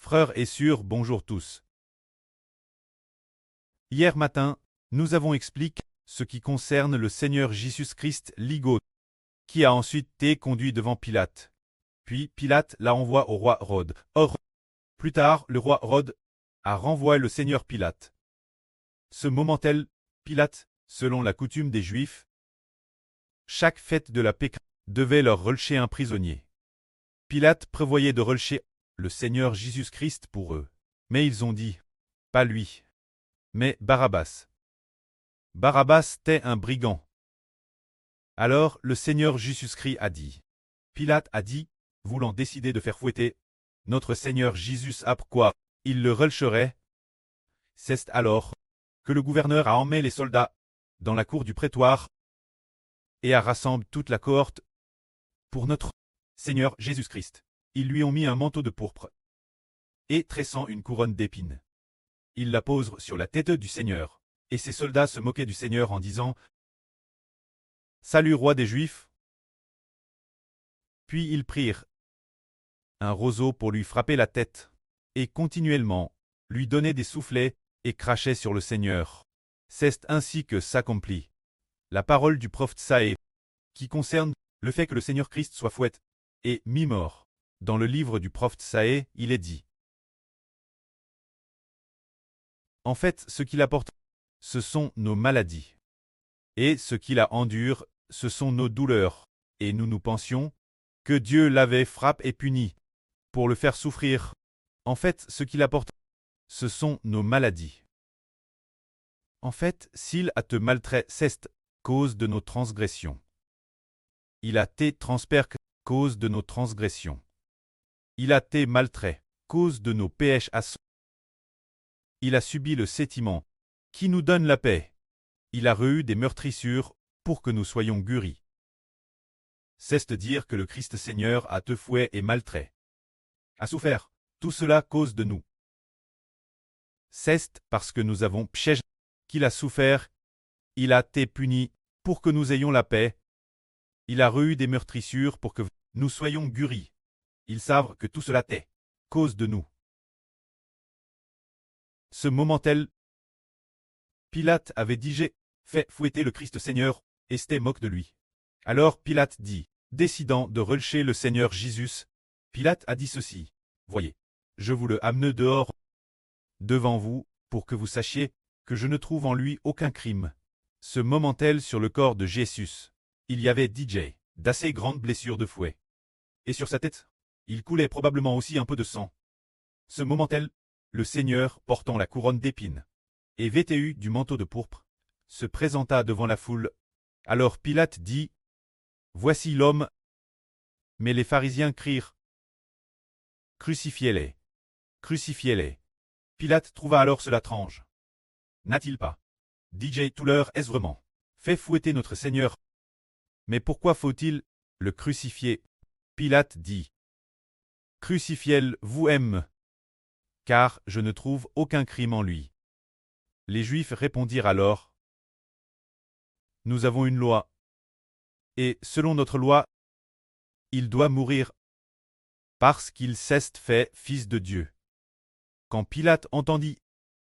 Frères et sœurs, bonjour tous. Hier matin, nous avons expliqué ce qui concerne le Seigneur Jésus-Christ Ligo, qui a ensuite été conduit devant Pilate. Puis Pilate l'a envoyé au roi Hérode. Or, plus tard, le roi Hérode a renvoyé le Seigneur Pilate. Ce moment-là, Pilate, selon la coutume des Juifs, chaque fête de la Pâque devait leur relâcher un prisonnier. Pilate prévoyait de relâcher le Seigneur Jésus-Christ pour eux. Mais ils ont dit, pas lui, mais Barabbas. Barabbas était un brigand. Alors le Seigneur Jésus-Christ a dit. Pilate a dit, voulant décider de faire fouetter notre Seigneur Jésus après quoi il le relâcherait. C'est alors que le gouverneur a emmené les soldats dans la cour du prétoire et a rassemblé toute la cohorte pour notre Seigneur Jésus-Christ. Ils lui ont mis un manteau de pourpre et tressant une couronne d'épines. Ils la posent sur la tête du Seigneur, et ces soldats se moquaient du Seigneur en disant « Salut roi des Juifs !» Puis ils prirent un roseau pour lui frapper la tête, et continuellement lui donnaient des soufflets et crachaient sur le Seigneur. C'est ainsi que s'accomplit la parole du prophète Saë, qui concerne le fait que le Seigneur Christ soit fouetté et mis mort. Dans le livre du prophète Saë, il est dit. En fait, ce qu'il apporte, ce sont nos maladies. Et ce qu'il a endure, ce sont nos douleurs. Et nous pensions que Dieu l'avait frappé et puni pour le faire souffrir. En fait, ce qu'il apporte, ce sont nos maladies. En fait, s'il a te maltrait, c'est cause de nos transgressions. Il a été transperque, cause de nos transgressions. Il a été maltrait, cause de nos péchés. Il a subi le châtiment, qui nous donne la paix. Il a reçu des meurtrissures, pour que nous soyons guéris. C'est dire que le Christ Seigneur a te fouet et maltrait. A souffert, tout cela cause de nous. C'est parce que nous avons péché qu'il a souffert, il a été puni, pour que nous ayons la paix. Il a reçu des meurtrissures pour que nous soyons guéris. Ils savent que tout cela est cause de nous. Ce moment-là, Pilate avait dit j'ai fait fouetter le Christ Seigneur, et c'était moque de lui. Alors Pilate dit, décidant de relâcher le Seigneur Jésus, Pilate a dit ceci, voyez, je vous le amène dehors devant vous, pour que vous sachiez que je ne trouve en lui aucun crime. Ce moment-là sur le corps de Jésus, il y avait d'assez grandes blessures de fouet. Et sur sa tête, il coulait probablement aussi un peu de sang. Ce moment-là, le Seigneur, portant la couronne d'épines, et vêtu du manteau de pourpre, se présenta devant la foule. Alors Pilate dit, voici l'homme. Mais les pharisiens crient, crucifiez-les, crucifiez-les. Pilate trouva alors cela étrange. N'a-t-il pas, tout l'heure est-ce vraiment, fait fouetter notre Seigneur? Mais pourquoi faut-il le crucifier? Pilate dit, crucifiez-le vous-même, car je ne trouve aucun crime en lui. Les Juifs répondirent alors, nous avons une loi, et selon notre loi, il doit mourir parce qu'il s'est fait fils de Dieu. Quand Pilate entendit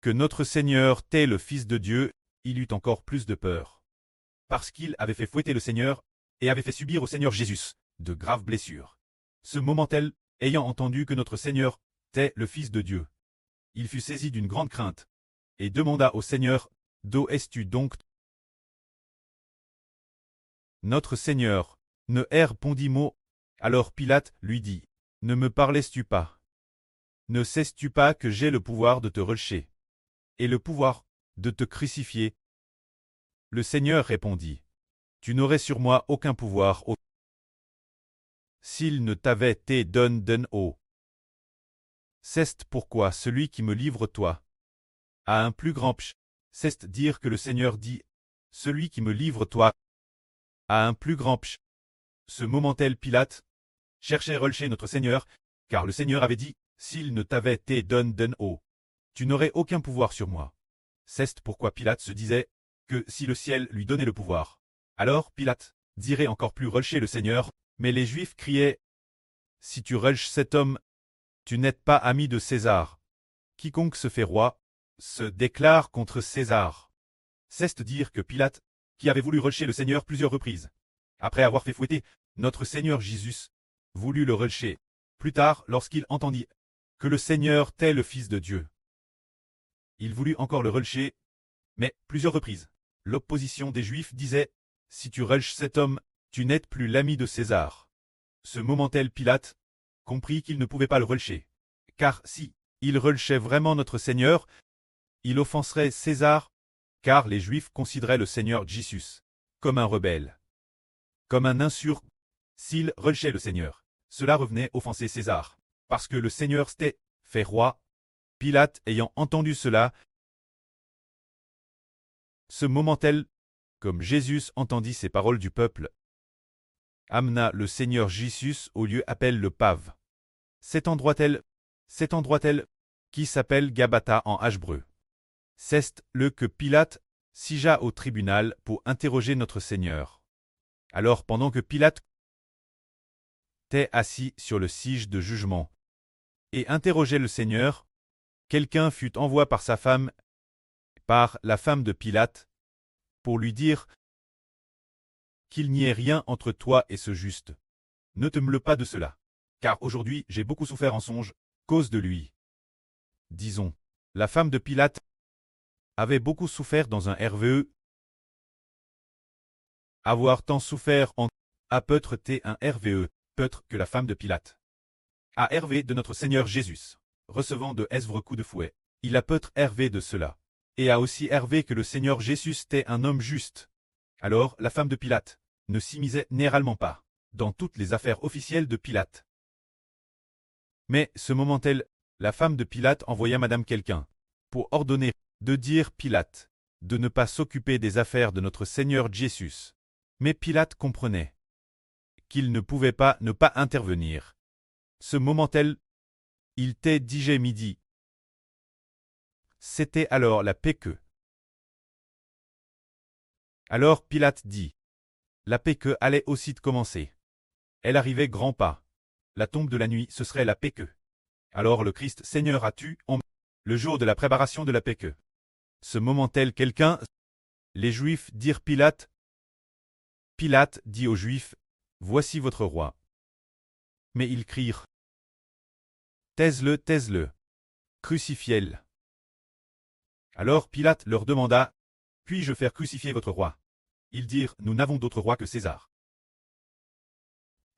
que notre Seigneur était le Fils de Dieu, il eut encore plus de peur, parce qu'il avait fait fouetter le Seigneur et avait fait subir au Seigneur Jésus de graves blessures. Ce moment-là, ayant entendu que notre Seigneur était le Fils de Dieu, il fut saisi d'une grande crainte et demanda au Seigneur, d'où es-tu donc? Notre Seigneur ne répondit mot. Alors Pilate lui dit, ne me parlais-tu pas? Ne sais-tu pas que j'ai le pouvoir de te relâcher et le pouvoir de te crucifier? Le Seigneur répondit, tu n'aurais sur moi aucun pouvoir s'il ne t'avait été donné haut. C'est pourquoi celui qui me livre toi a un plus grand péché. C'est dire que le Seigneur dit, celui qui me livre toi a un plus grand péché. Ce moment-là Pilate cherchait à relâcher notre Seigneur, car le Seigneur avait dit, s'il ne t'avait été donné haut, tu n'aurais aucun pouvoir sur moi. C'est pourquoi Pilate se disait que si le ciel lui donnait le pouvoir, alors Pilate dirait encore plus relâcher le Seigneur, mais les Juifs criaient, si tu relâches cet homme, Tu n'es pas ami de César. Quiconque se fait roi, se déclare contre César. C'est dire que Pilate, qui avait voulu relâcher le Seigneur plusieurs reprises, après avoir fait fouetter notre Seigneur Jésus, voulut le relâcher. Plus tard, lorsqu'il entendit que le Seigneur était le Fils de Dieu, il voulut encore le relâcher, mais plusieurs reprises. L'opposition des Juifs disait « Si tu relâches cet homme, tu n'es plus l'ami de César. » Ce moment-tel Pilate comprit qu'il ne pouvait pas le relâcher, car si il relâchait vraiment notre Seigneur, il offenserait César, car les Juifs considéraient le Seigneur Jésus comme un rebelle, comme un insurg. S'il relâchait le Seigneur, cela revenait offenser César, parce que le Seigneur s'était fait roi. Pilate ayant entendu cela, ce moment-tel, comme Jésus entendit ces paroles du peuple, amena le Seigneur Jésus au lieu appelle le Pave. Cet endroit-tel, qui s'appelle Gabata en hébreu. C'est le que Pilate sigea au tribunal pour interroger notre Seigneur. Alors pendant que Pilate était assis sur le siège de jugement et interrogeait le Seigneur, quelqu'un fut envoyé par sa femme, par la femme de Pilate, pour lui dire qu'il n'y ait rien entre toi et ce juste. Ne te mêle pas de cela, car aujourd'hui j'ai beaucoup souffert en songe, cause de lui. Disons, la femme de Pilate avait beaucoup souffert dans un RVE. Avoir tant souffert en a peut-être été un RVE, peut-être que la femme de Pilate. A Hervé de notre Seigneur Jésus, recevant de Esvre coup de fouet, il a peut-être Hervé de cela, et a aussi Hervé que le Seigneur Jésus était un homme juste. Alors la femme de Pilate ne s'immisçait généralement pas dans toutes les affaires officielles de Pilate. Mais ce moment-tel, la femme de Pilate envoya madame quelqu'un pour ordonner de dire Pilate de ne pas s'occuper des affaires de notre Seigneur Jésus. Mais Pilate comprenait qu'il ne pouvait pas ne pas intervenir. Ce moment-tel, il était digé midi. C'était alors la Pâque. Alors Pilate dit, la Pâque allait aussi de commencer. Elle arrivait grand pas. La tombe de la nuit, ce serait la Pâque. Alors le Christ Seigneur a tué en le jour de la préparation de la Pâque. Ce moment-tel quelqu'un, les Juifs dirent Pilate. Pilate dit aux Juifs, voici votre roi. Mais ils crient, taise-le, taise-le, crucifiez-le. Alors Pilate leur demanda, puis-je faire crucifier votre roi? Ils dirent, nous n'avons d'autre roi que César.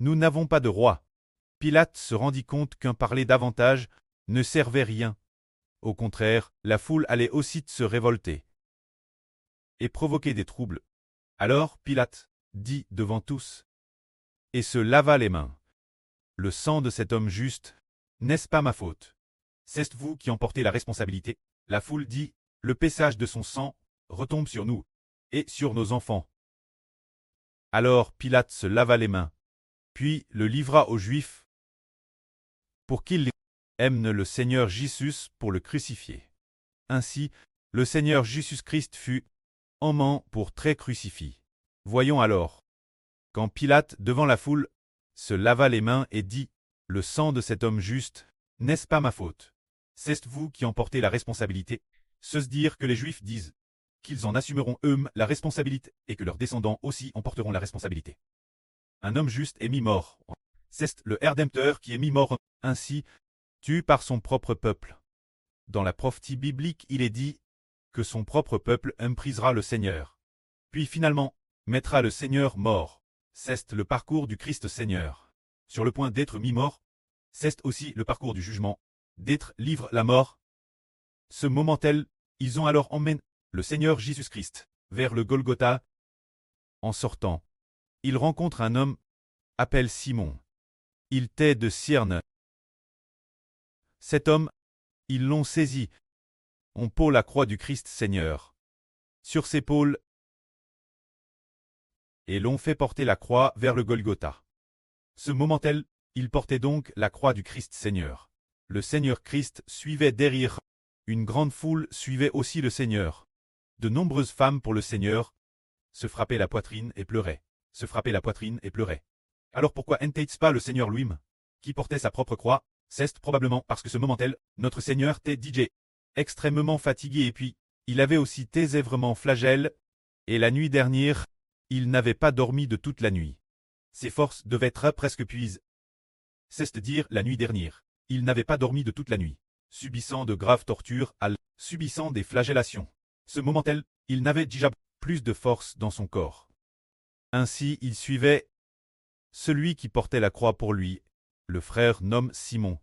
Nous n'avons pas de roi. Pilate se rendit compte qu'un parler davantage ne servait rien. Au contraire, la foule allait aussi se révolter et provoquer des troubles. Alors Pilate dit devant tous, et se lava les mains. Le sang de cet homme juste, n'est-ce pas ma faute? C'est vous qui en portez la responsabilité. La foule dit, le paissage de son sang retombe sur nous et sur nos enfants. Alors Pilate se lava les mains, puis le livra aux Juifs pour qu'ils aiment le Seigneur Jésus pour le crucifier. Ainsi, le Seigneur Jésus-Christ fut emmené pour très crucifié. Voyons alors, quand Pilate, devant la foule, se lava les mains et dit, le sang de cet homme juste, n'est-ce pas ma faute? C'est vous qui en portez la responsabilité. Se dire que les Juifs disent qu'ils en assumeront eux-mêmes la responsabilité et que leurs descendants aussi en porteront la responsabilité. Un homme juste est mis mort. C'est le Rédempteur qui est mis mort, ainsi, tué par son propre peuple. Dans la prophétie biblique, il est dit que son propre peuple méprisera le Seigneur. Puis finalement, mettra le Seigneur mort. C'est le parcours du Christ Seigneur. Sur le point d'être mis mort, c'est aussi le parcours du jugement, d'être livré la mort. Ce moment-tel, ils ont alors emmené le Seigneur Jésus-Christ vers le Golgotha. En sortant, il rencontre un homme, appelé Simon. Il était de Cyrène. Cet homme, ils l'ont saisi. On pose la croix du Christ Seigneur sur ses épaules et l'ont fait porter la croix vers le Golgotha. Ce moment-tel, il portait donc la croix du Christ Seigneur. Le Seigneur Christ suivait derrière. Une grande foule suivait aussi le Seigneur. De nombreuses femmes pour le Seigneur se frappaient la poitrine et pleuraient. Se frappaient la poitrine et pleuraient. Alors pourquoi n'était-ce pas le Seigneur lui-même qui portait sa propre croix C'est probablement parce que ce moment-là, notre Seigneur était DJ extrêmement fatigué et puis, il avait aussi été vraiment flagelle, et la nuit dernière, il n'avait pas dormi de toute la nuit. Ses forces devaient être presque épuisées. C'est-à-dire la nuit dernière. Il n'avait pas dormi de toute la nuit, subissant de graves tortures, subissant des flagellations. Ce moment-là, il n'avait déjà plus de force dans son corps. Ainsi il suivait celui qui portait la croix pour lui, le frère nomme Simon.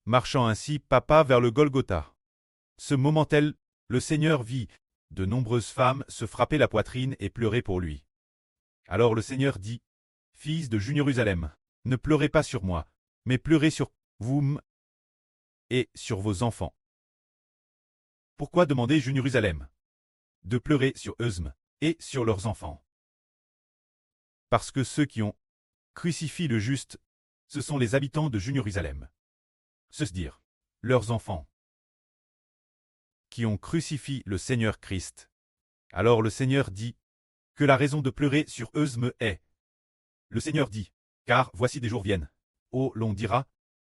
Marchant ainsi papa vers le Golgotha. Ce moment-là, le Seigneur vit de nombreuses femmes se frapper la poitrine et pleurer pour lui. Alors le Seigneur dit, « Fils de Jérusalem, ne pleurez pas sur moi, mais pleurez sur vous et sur vos enfants. » Pourquoi demander Jérusalem de pleurer sur eux et sur leurs enfants? Parce que ceux qui ont crucifié le juste, ce sont les habitants de Jérusalem. C'est-à-dire, leurs enfants, qui ont crucifié le Seigneur Christ. Alors le Seigneur dit, que la raison de pleurer sur eux est. Le Seigneur dit, car voici des jours viennent. Oh, l'on dira,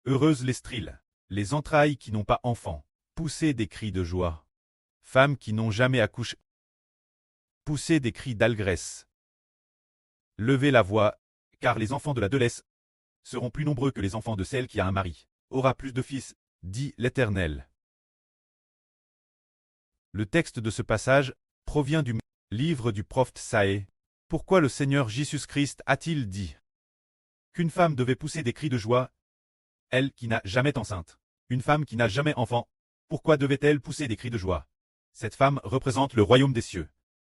heureuses les stériles, les entrailles qui n'ont pas enfant, pousser des cris de joie. Femmes qui n'ont jamais accouché, pousser des cris d'allégresse. Levez la voix, car les enfants de la déesse seront plus nombreux que les enfants de celle qui a un mari, aura plus de fils, dit l'Éternel. Le texte de ce passage provient du livre du prophète Saë. Pourquoi le Seigneur Jésus-Christ a-t-il dit qu'une femme devait pousser des cris de joie, elle qui n'a jamais été enceinte, une femme qui n'a jamais enfant, pourquoi devait-elle pousser des cris de joie? Cette femme représente le royaume des cieux.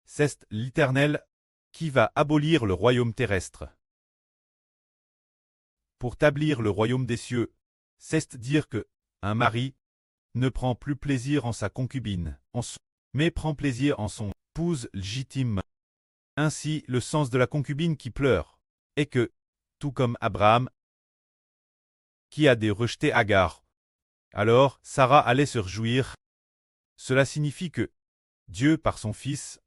C'est l'Éternel qui va abolir le royaume terrestre. Pour établir le royaume des cieux, c'est dire que un mari ne prend plus plaisir en sa concubine, mais prend plaisir en son épouse légitime. Ainsi, le sens de la concubine qui pleure est que, tout comme Abraham, qui a rejeté Agar, alors Sarah allait se réjouir. Cela signifie que Dieu, par son Fils,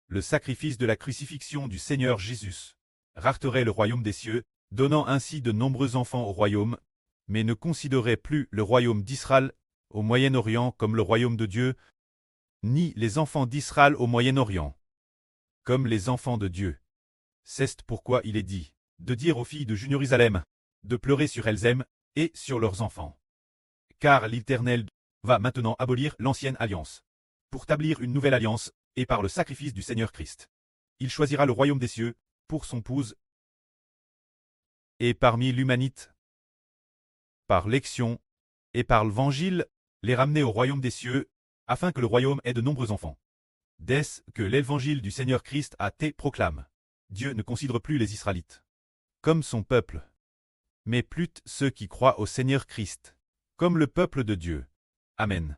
le sacrifice de la crucifixion du Seigneur Jésus, racheterait le royaume des cieux, donnant ainsi de nombreux enfants au royaume, mais ne considérait plus le royaume d'Israël au Moyen-Orient comme le royaume de Dieu, ni les enfants d'Israël au Moyen-Orient comme les enfants de Dieu. C'est pourquoi il est dit de dire aux filles de Jérusalem de pleurer sur elles-mêmes et sur leurs enfants. Car l'Éternel va maintenant abolir l'ancienne alliance, pour établir une nouvelle alliance, et par le sacrifice du Seigneur Christ. Il choisira le royaume des cieux pour son épouse, et parmi l'humanité, par l'élection et par l'évangile, les ramener au royaume des cieux, afin que le royaume ait de nombreux enfants. Dès que l'évangile du Seigneur Christ a été proclamé, Dieu ne considère plus les Israélites comme son peuple, mais plutôt ceux qui croient au Seigneur Christ, comme le peuple de Dieu. Amen.